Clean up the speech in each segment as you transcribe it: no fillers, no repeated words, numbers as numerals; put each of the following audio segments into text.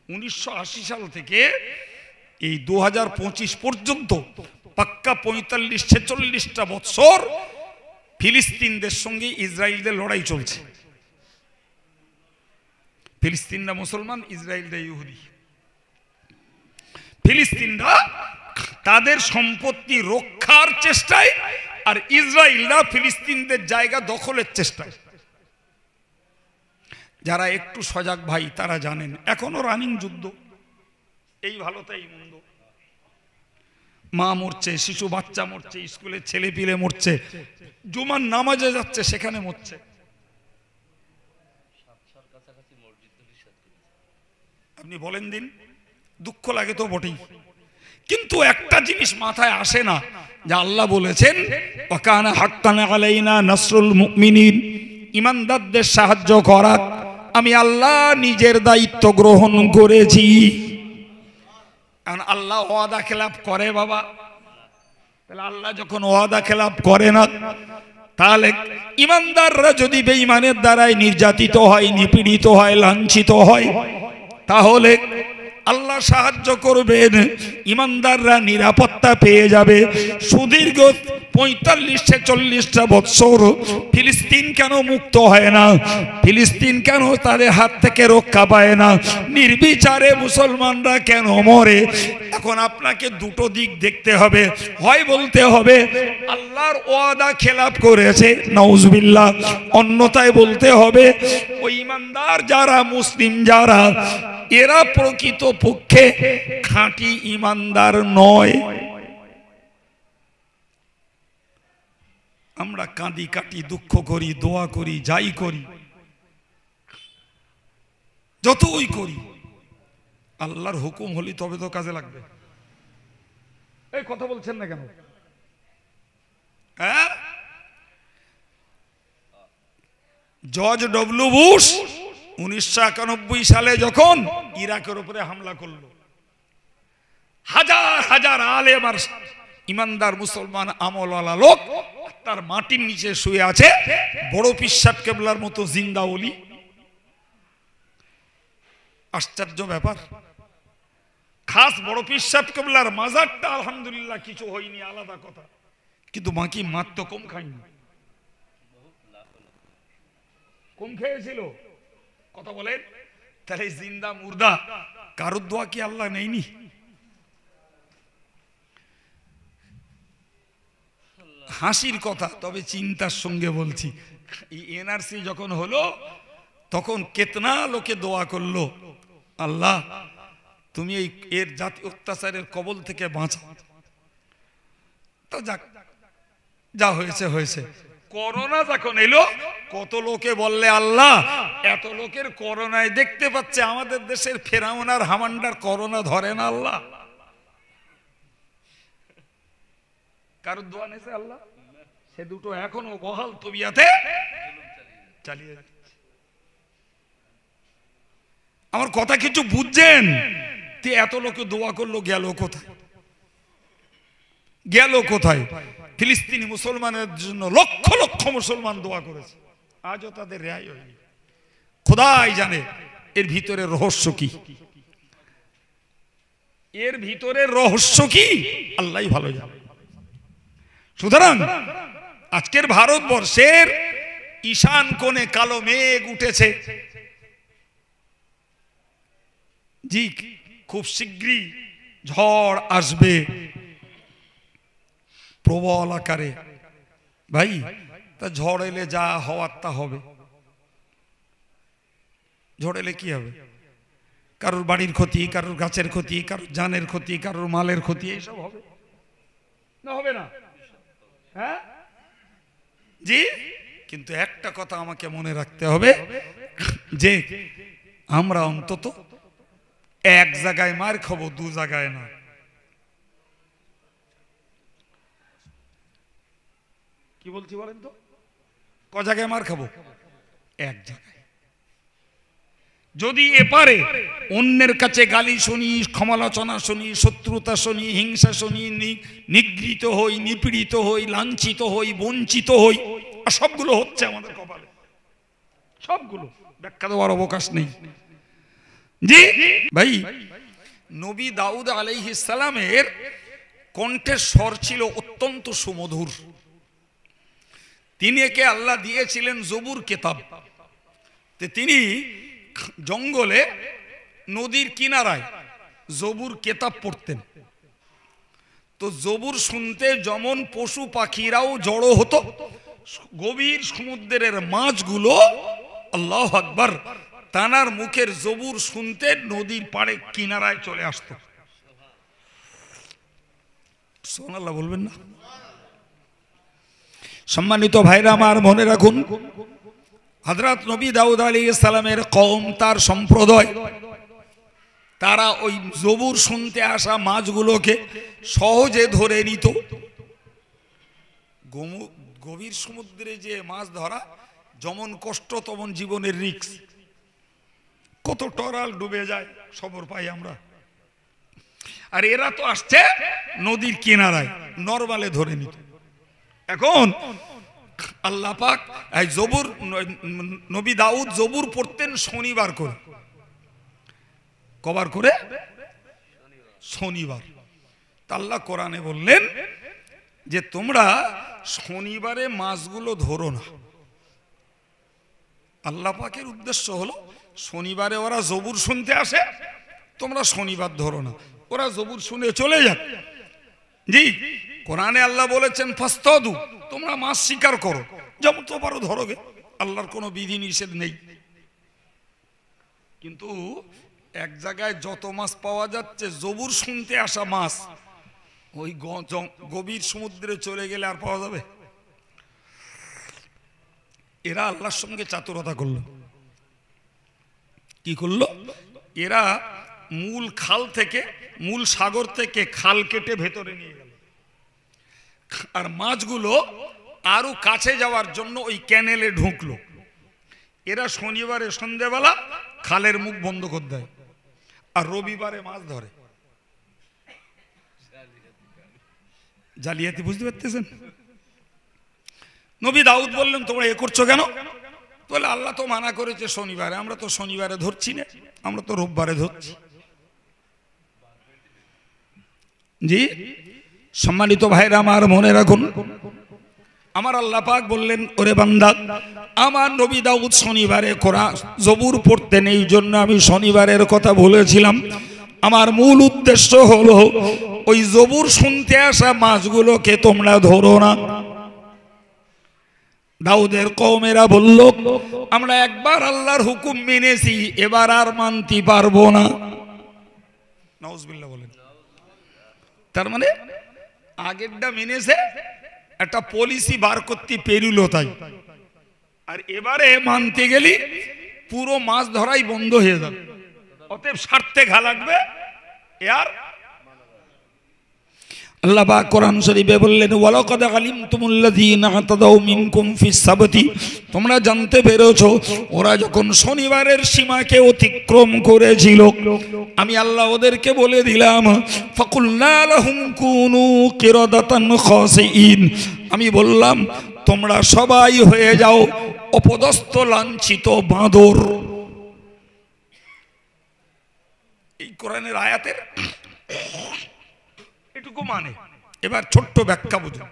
1980 সাল থেকে এই 2025 পর্যন্ত পাক্কা 45-46টা বছর ফিলিস্তিনদের সঙ্গে ইসরায়েলদের লড়াই চলছে। ফিলিস্তিনরা মুসলমান, ইসরায়েলরা ইহুদি। ফিলিস্তিনরা তাদের সম্পত্তি রক্ষার চেষ্টায় আর ইসরায়েলরা ফিলিস্তিনদের জায়গা দখলের চেষ্টায়। যারা একটু সজাগ ভাই তারা জানেন এখনো রানিং যুদ্ধ, এই ভালো তাই মন্দ, মা মরছে, শিশু বাচ্চা মরছে, স্কুলের ছেলে পিলে মরছে, জুমার নামাজে যাচ্ছে সেখানে মরছে। আপনি বলেন দিন, দুঃখ লাগে তো বটেই, কিন্তু একটা জিনিস মাথায় আসে না যে আল্লাহ বলেছেন ওয়াকানা হাক্কান আলাইনা নাসরুল মুমিনিন, ঈমানদারদের সাহায্য করা আমি আল্লাহ নিজের দায়িত্ব গ্রহণ করেছি। কারণ আল্লাহ ওয়াদা খেলাপ করে বাবা, তাহলে আল্লাহ যখন ওয়াদা খেলাপ করে না, তাহলে ঈমানদাররা যদি বেঈমানের দ্বারাই নির্যাতিত হয়, নিপীড়িত হয়, লাঞ্ছিত হয়, তাহলে আল্লাহ সাহায্য করবেন, ঈমানদাররা নিরাপত্তা পেয়ে যাবে। সুদীর্ঘ 45-40টা বছর ফিলিস্তিন কেন মুক্ত হয় না? ফিলিস্তিন কেন তাদের হাত থেকে রক্ষা পায় না? নির্বিচারে মুসলমানরা কেন মরে? এখন আপনাকে দুটো দিক দেখতে হবে, হয় বলতে হবে আল্লাহর ওয়াদা খেলাপ করেছে নাউজুবিল্লাহ, অন্যথায় বলতে হবে ওই ঈমানদার যারা, মুসলিম যারা, এরা প্রকৃত পক্ষে খাঁটি ঈমানদার নয়। আমরা কাঁদি কাটি, দুঃখ করি, দোয়া করি, যাই করি, যতই করি, আল্লাহর হুকুম হলি তবে তো কাজে লাগবে। এই কথা বলছেন না কেন? হ্যাঁ, জর্জ ডব্লিউ বুশ 1991 সালে যখন ইরাকের উপরে হামলা করলো, হাজার হাজার আলেম আর ইমানদার মুসলমান আমলওয়ালা লোক তার মাটির নিচে শুয়ে আছে, বড় পীর সাহেব কেবলার মতো জিন্দা ওলি। আশ্চর্য ব্যাপার, খাস বড় পীর সাহেব কেবলার মাজারটা আলহামদুলিল্লাহ কিছু হয়নি, আলাদা কথা, কিন্তু বাকি মাত তো কম খায়নি। কম খেয়েছিল, কথা বলেন। তাহলে জিন্দা মুর্দা কারুর দোয়া কি আল্লাহ নেয়নি? হাসির কথা, তবে চিন্তার সঙ্গে বলছি। এই এনআরসি যখন হলো তখন কেতনা লোকে দোয়া করলো, আল্লাহ তুমি এই এর জাতি অত্যাচারের কবল থেকে বাঁচাও। তো যাক, যা হয়েছে হয়েছে। করোনা যখন এলো, কত লোকে বললে আল্লাহ এত লোকের করোনায় দেখতে পাচ্ছে, আমাদের দেশের ফেরাউন আর হামানদার করোনা ধরে না আল্লাহ। কারোর দোয়া নেছে আল্লাহ? সে দুটো এখনো বহাল তবিয়াতে চালিয়ে যাচ্ছে। আমার কথা কিছু বুঝছেন? এত লোকে দোয়া করলো, গেল কোথায়? গেল কোথায়? ফিলিস্তিনি মুসলমানের জন্য লক্ষ লক্ষ মুসলমান দোয়া করেছে, আজও তাদের রেহাই হয়নি। খোদাই জানে এর ভিতরে রহস্য কি, এর ভিতরে রহস্য কি আল্লাহই ভালো জানে। সুতরাং আজকের ভারতবর্ষের ঈশান কোণে কালো মেঘ উঠেছে, জি খুব শীঘ্রই ঝড় আসবে প্রবল আকারে। ভাই, তা ঝড় এলে যা হওয়ার তা হবে। ঝড় এলে কি হবে? কারোর বাড়ির ক্ষতি, কারোর গাছের ক্ষতি, কারোর জানের ক্ষতি, কারোর মালের ক্ষতি, এইসব হবে না? হবে না? হ্যাঁ জি, কিন্তু একটা কথা আমাকে মনে রাখতে হবে যে আমরা অন্তত এক জায়গায় মার খাবো, দু জায়গায় না। কি বলছি বলেন তো? ক জায়গায় মার খাবো? এক জায়গায়। যদি এপারে অন্যের কাছে গালি শুনি, ক্ষমালোচনা শুনি, শত্রুতা শুনি, হিংসা শুনি, নিগৃহীত হই, নিপীড়িত হই, লাঞ্ছিত হই, বঞ্চিত হই, আর সবগুলো হচ্ছে আমাদের কপালে, সবগুলো ব্যাখ্যা দেওয়ার অবকাশ নেই। জি ভাই, নবী দাউদ আলাইহিস সালামের কণ্ঠের স্বর ছিল অত্যন্ত সুমধুর। তিনি একে আল্লাহ দিয়েছিলেন জবুর কিতাব। তিনি জঙ্গলে নদীর কিনারায় জবুর কিতাব পড়তেন। তো জবুর শুনতে যেমন পশু পাখিরাও জড়ো হতো, গভীর সমুদ্রের মাছগুলো আল্লাহু আকবার তানার মুখের জবুর শুনতে নদীর পাড়ে কিনারায় চলে আসতো। সুবহানাল্লাহ বলবেন না? সম্মানিত ভাইরা আমার, মনে রাখুন, হযরত নবী দাউদ আলাইহিস সালামের কওম, তার সম্প্রদায়, তারা ওই জবুর শুনতে আসা মাছগুলোকে সহজে ধরে নিত। গভীর সমুদ্রে যে মাছ ধরা যেমন কষ্ট তেমন জীবনের রিস্ক। কত টরাল ডুবে যায়, খবর পাই আমরা। আর এরা তো আসছে নদীর কিনারায়, নরমালে ধরে নিত। এখন আল্লাহ পাক জবুর, নবী দাউদ জবুর পড়তেন শনিবার করে। কবার করে? শনিবার। আল্লাহ কোরআনে বললেন যে তোমরা শনিবারে মাছগুলো ধরো না। আল্লাহ পাকের উদ্দেশ্য হলো শনিবারে ওরা জবুর শুনতে আসে, তোমরা শনিবার ধরো না, ওরা জবুর শুনে চলে যাক। জি, কোরআনে আল্লাহ বলেছেন ফাস্তাদু, তোমরা মাছ শিকার করো, যেমন তো পারো ধরোগে, আল্লাহর কোনো বিধি নিষেধ নেই। কিন্তু এক জায়গায় যত মাছ পাওয়া যাচ্ছে জবুর শুনতে আসা মাছ, ওই গভীর সমুদ্রে চলে গেলে আর পাওয়া যাবে? এরা আল্লাহর সঙ্গে চাতুরতা করলো। কি করলো? এরা মূল খাল থেকে, মূল সাগর থেকে খাল কেটে ভেতরে নিয়ে গেল, আর মাছগুলো আরো কাছে যাওয়ার জন্য ওই ক্যানেলে ঢুকলো। এরা শনিবারে সন্ধ্যেবেলা খালের মুখ বন্ধ করে দেয়, আর রবিবারে মাছ ধরে। জালিয়াতি বুঝতে পারতেছেন? নবী দাউদ বললেন তোমরা এ করছো কেন? বলে আল্লাহ তো মানা করেছে শনিবারে, আমরা তো শনিবারে ধরছি না, আমরা তো রোববারে ধরছি। জি, সম্মানিত ভাইরা আমার, মনে রাখুন, আমার আল্লাহ পাক বললেন ওরে বান্দা, আমার নবী দাউদ শনিবারে কোরআন জবুর পড়তেন, এই জন্য আমি শনিবারের কথা বলেছিলাম। আমার মূল উদ্দেশ্য হলো ওই জবুর শুনতে আসা মাছগুলোকে তোমরা ধরো না। দাউদের কওমেরা বলল আমরা একবার আল্লাহর হুকুম মেনেছি, এবার আর মানতে পারবো না। নাউজুবিল্লাহ বলেন। তার মানে আগেরটা মেনেছে, একটা পলিসি বার করতে পেরিল তাই, আর এবারে মানতে গেলি পুরো মাছ ধরাই বন্ধ হয়ে যাবে। অতএব স্বার্থে ঘা লাগবে। আর আল্লাহ পাক কোরআন শরীফে বললেন ওয়ালাকাদ আলিমতুমুল্লাযীনা আতাদাউ মিনকুম ফিস সাবতি, তোমরা জানতে পেরেছো ওরা যখন শনিবারের সীমাকে অতিক্রম করেছিল, আমি আল্লাহ ওদেরকে বলে দিলাম ফাকুলনা লাহুম কুনু কিরাদাতান খাসিইন, আমি বললাম তোমরা সবাই হয়ে যাও অপদস্থ লাঞ্ছিত বাঁদর। এই কোরআনের আয়াতের এটুকু মানে। এবার ছোট্ট ব্যাখ্যা বুঝুন।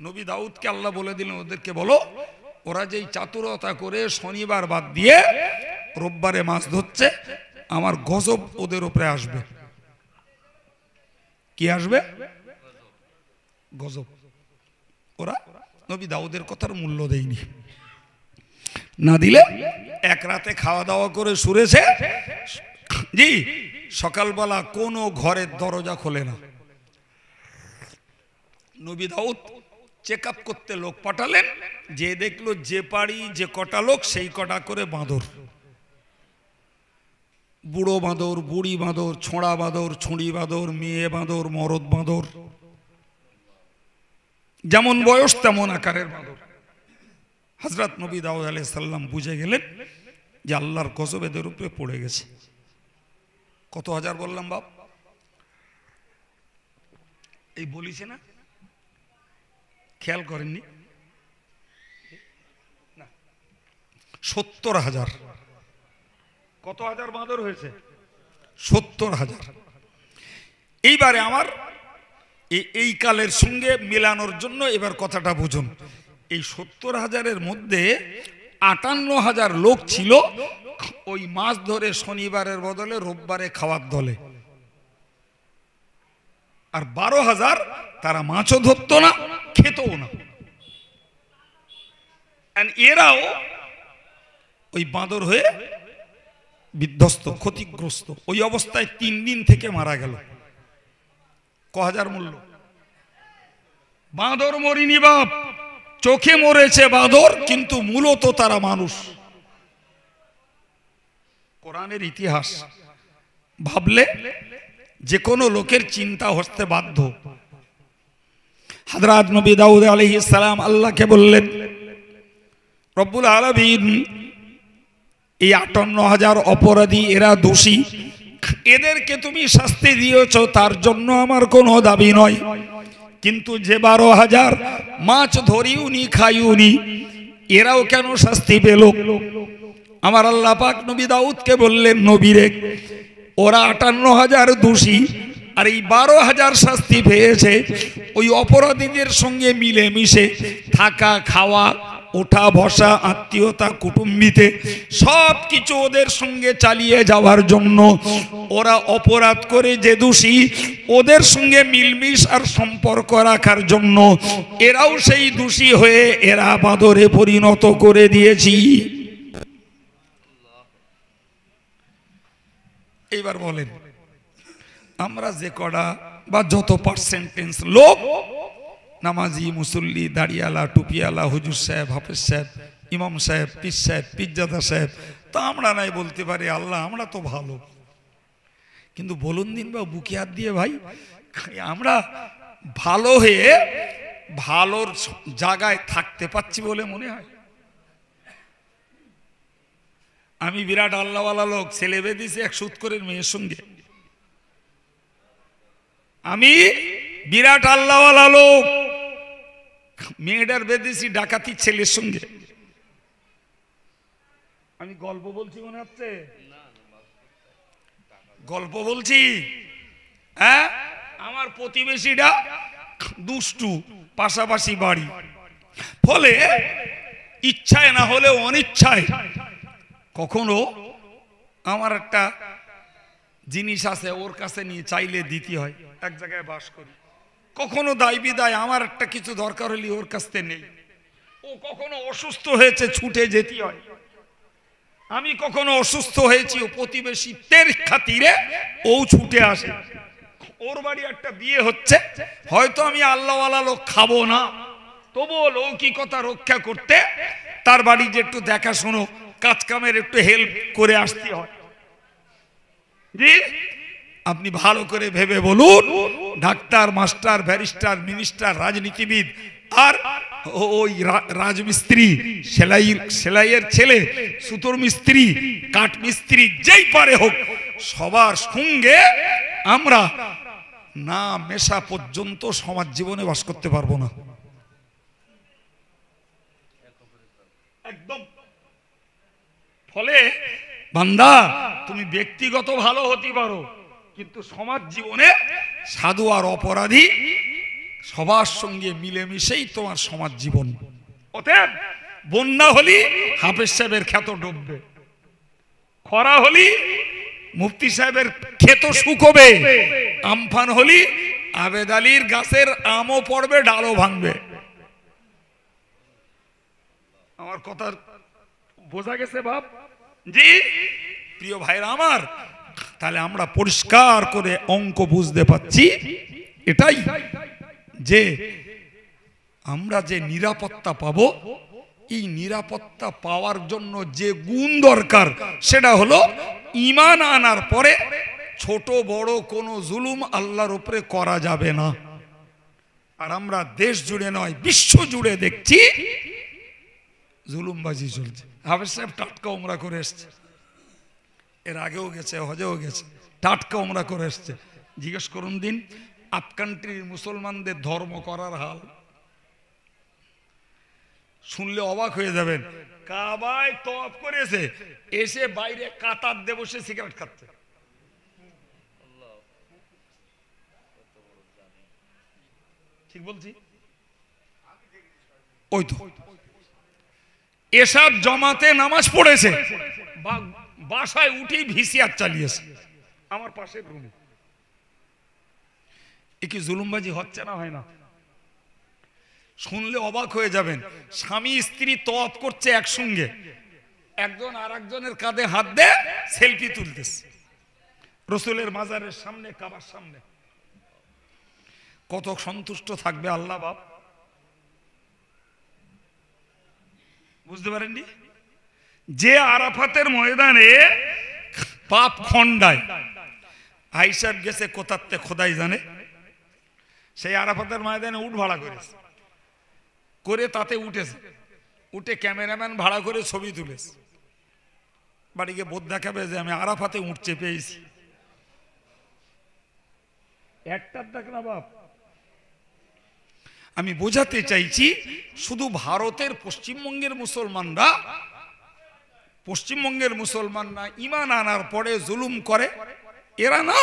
নবী দাউদকে আল্লাহ বলে দিলেন ওদেরকে বলো ওরা যেই চাতুরতা করে শনিবার বাদ দিয়ে রোববারে মাছ ধরছে, আমার গজব ওদের উপরে আসবে। কি আসবে? গজব। ওরা নবী দাউদের কথার মূল্য দেয়নি, না দিলে এক রাতে খাওয়া দাওয়া করে শুরেছে। জি, সকালবেলা কোনো ঘরের দরজা খোলে না। নবী দাউদ চেক আপ করতে লোক পাঠালেন, যে দেখলো যে পাড়ি যে কটা লোক সেই কটা করে বাঁদর, বুড়ো বাঁদর, বুড়ি বাঁদর, ছোঁড়া বাঁদর, ছুঁড়ি বাঁদর, মেয়ে বাঁদর, মরদ বাঁদর, যেমন বয়স তেমন আকারের বাঁদর। হযরত নবী দাউদ আলাইহিস সালাম বুঝে গেলেন যে আল্লাহর গজব এদের উপরে পড়ে গেছে। কত হাজার বললাম বাপ? এই বলিছে না, খেয়াল করেননি? 70,000। কত হাজার বাঁদর হয়েছে? 70,000। এইবারে আমার এই কালের সঙ্গে মেলানোর জন্য এবার কথাটা বুঝুন। এই 70,000-এর মধ্যে 58,000 লোক ছিল ওই মাছ ধরে শনিবারের বদলে রোববারে খাওয়ার দলে, আর 12,000 তারা মাছও ধরতো না, খেতও না। এরাও ওই বাঁদর হয়ে বিধ্বস্ত, ক্ষতিগ্রস্ত। ওই অবস্থায় 3 দিন থেকে মারা গেল। ক হাজার মূল্য? বাঁদর মরিনি বাপ, চোখে মরেছে বাঁদর, কিন্তু মূলত তারা মানুষ। কোরআনের ইতিহাস ভাবলে যে কোনো লোকের চিন্তা হতে বাধ্য। হযরত নবী দাউদ আলাইহিস সালাম আল্লাহকে বললেন, রব্বুল আলামিন এই 58,000 অপরাধী, এরা দোষী, এদেরকে তুমি শাস্তি দিয়েছো, তার জন্য আমার কোনো দাবি নয়, কিন্তু যে 12,000 মাছ ধরিউনি খাইউনি, এরাও কেন শাস্তি পেল? আমার আল্লাহ পাক নবী দাউদকে বললেন, নবীরে, ওরা 58,000 দোষী, আর এই 12,000 শাস্তি পেয়েছে। ওই অপরাধীদের সঙ্গে মিলেমিশে থাকা, খাওয়া, ওঠা বসা, আত্মীয়তা, কুটুম্বিতে সব কিছু ওদের সঙ্গে চালিয়ে যাওয়ার জন্য ওরা অপরাধ করে যে দোষী, ওদের সঙ্গে মিলমিশ আর সম্পর্ক রাখার জন্য এরাও সেই দোষী হয়ে এরা বাঁদরে পরিণত করে দিয়েছি। এইবার বলেন, আমরা যে কড়া বা যত পার্সেন্টেজ লোক নামাজি, মুসল্লি, দাড়িয়ালা, টুপিয়ালা, হুজুর সাহেব, হাফেজ সাহেব, ইমাম সাহেব, পীর সাহেব, পীরজাদা সাহেব, তা আমরা নাই বলতে পারি আল্লাহ আমরা তো ভালো, কিন্তু বলুন দিন বা বুকে হাত দিয়ে ভাই, আমরা ভালো হয়ে ভালোর জায়গায় থাকতে পাচ্ছি বলে মনে হয়? আমি বিরাট আল্লাহওয়ালা লোক, ছেলে বেঁধেছি এক সুৎখোরের মেয়ের সঙ্গে। আমি বিরাট আল্লাহওয়ালা লোক, মেয়েটার বেঁধেছি ডাকাতি ছেলের সঙ্গে। আমি গল্প বলছি মনে হচ্ছে? গল্প বলছি? হ্যাঁ, আমার প্রতিবেশীটা দুষ্টু, পাশাপাশি বাড়ি, ফলে ইচ্ছায় না হলে অনিচ্ছায় কখনো আমার একটা জিনিস আছে, ওর কাছে নিয়ে চাইলে দিতে হয়। এক জায়গায় বাস করি, কখনো দায় বিদায় আমার একটা কিছু দরকার হলে ওর কাছে নেই। ও কখনো অসুস্থ হয়েছে, ছুটে যেতে হয়। আমি কখনো অসুস্থ হয়েছি, ও প্রতিবেশীদের খাতিরে ও ছুটে আসে। ওর বাড়ি একটা বিয়ে হচ্ছে, হয়তো আমি আল্লাহওয়ালা লোক, খাবো না, তবুও লৌকিকতা রক্ষা করতে তার বাড়ি যে একটু দেখাশুনো, কাজ কামের একটু হেল্প করে আসতে হয়। জি, আপনি ভালো করে ভেবে বলুন, ডাক্তার, মাস্টার, ব্যারিস্টার, মিনিস্টার, রাজনীতিবিদ, আর ওই রাজমিস্ত্রি, সেলাইয়ের ছেলে, সুতোর মিস্ত্রি, কাঠ মিস্ত্রি, যেই পারে হোক, সবার সঙ্গে আমরা না মেশা পর্যন্ত সমাজ জীবনে বাস করতে পারবো না। একদম। ফলে বান্দা, তুমি ব্যক্তিগত ভালো হতে পারো, কিন্তু সমাজ জীবনে সাধু আর অপরাধী সবার সঙ্গে মিলেমিশেই তোমার সমাজ জীবন। অতএব বন্যা হলি হাফেজ সাহেবের ক্ষেত ডুববে, খরা হলি মুফতি সাহেবের ক্ষেত শুকোবে, আমফান হলি আবেদ আলীর গাছের আমও পড়বে, ডালও ভাঙবে। আমার কথা বোঝা গেছে বাপ? জি প্রিয় ভাইরা আমার, তাহলে আমরা পরিষ্কার করে অঙ্ক বুঝতে পাচ্ছি এটাই, যে আমরা যে নিরাপত্তা পাবো, এই নিরাপত্তা পাওয়ার জন্য যে গুণ দরকার সেটা হলো ঈমান আনার পরে ছোট বড় কোনো জুলুম আল্লাহর উপরে করা যাবে না। আর আমরা দেশ জুড়ে নয়, বিশ্ব জুড়ে দেখছি জুলুমবাজি চলছে। হাফেজ সাহেব টাটকা উমরা করে এসছে, এর আগেও গেছে, হজেও গেছে, টাটকা উমরা করে এসছে। জিজ্ঞেস করুন দিন আপ কান্ট্রির মুসলমানদের ধর্ম করার হাল, শুনলে অবাক হয়ে যাবেন। কাবায় তওয়াফ করেছে, এসে বাইরে কাতার দিয়ে বসে সিগারেট খাচ্ছে। ঠিক বলছি? ওই তো এসব জমাতে নামাজ পড়েছে, বাসায় উঠেই ভিসিআর চালিয়েছে আমার পাশের রুমে। এ কি জুলুমবাজি হচ্ছে না হয় না? শুনলে অবাক হয়ে যাবেন, স্বামী স্ত্রী তওয়াফ করছে একসঙ্গে, একজন আর একজনের কাঁধে হাত দিয়ে সেলফি তুলতেছে রসুলের মাজারের সামনে, কাবার সামনে। কত সন্তুষ্ট থাকবে আল্লাহ বাপ, বুঝতে পারেননি? যে আরাফাতের ময়দানে পাপ খন্ডায় আইসাব গেছে কোথাতে খোদাই জানে, সেই আরাফাতের ময়দানে উঠ ভাড়া করেছে, করে তাতে উঠেছে, উঠে ক্যামেরাম্যান ভাড়া করে ছবি তুলেছে, বাড়ি গিয়ে বোধ দেখাবে যে আমি আরাফাতে উঠ চেপেছি। একটার দেখ না বাপ। আমি বোঝাতে চাইছি, শুধু ভারতের পশ্চিমবঙ্গের মুসলমানরা ঈমান আনার পরে জুলুম করে, এরা না,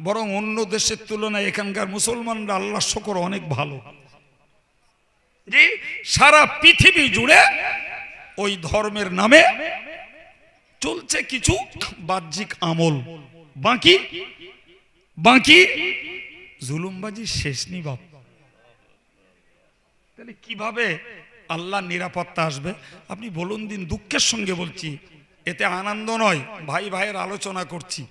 বরং অন্য দেশের তুলনায় এখানকার মুসলমানরা আল্লাহর শুকর অনেক ভালো। যে সারা পৃথিবী জুড়ে ওই ধর্মের নামে চলছে কিছু বাহ্যিক আমল, বাকি জুলুমবাজি শেষ নেই বাপ। তাহলে কিভাবে আল্লাহর নিরাপত্তা আসবে আপনি বলুন দিন? দুঃখের সঙ্গে বলছি, এতে আনন্দ নয়, ভাই ভাইয়ের আলোচনা করছি।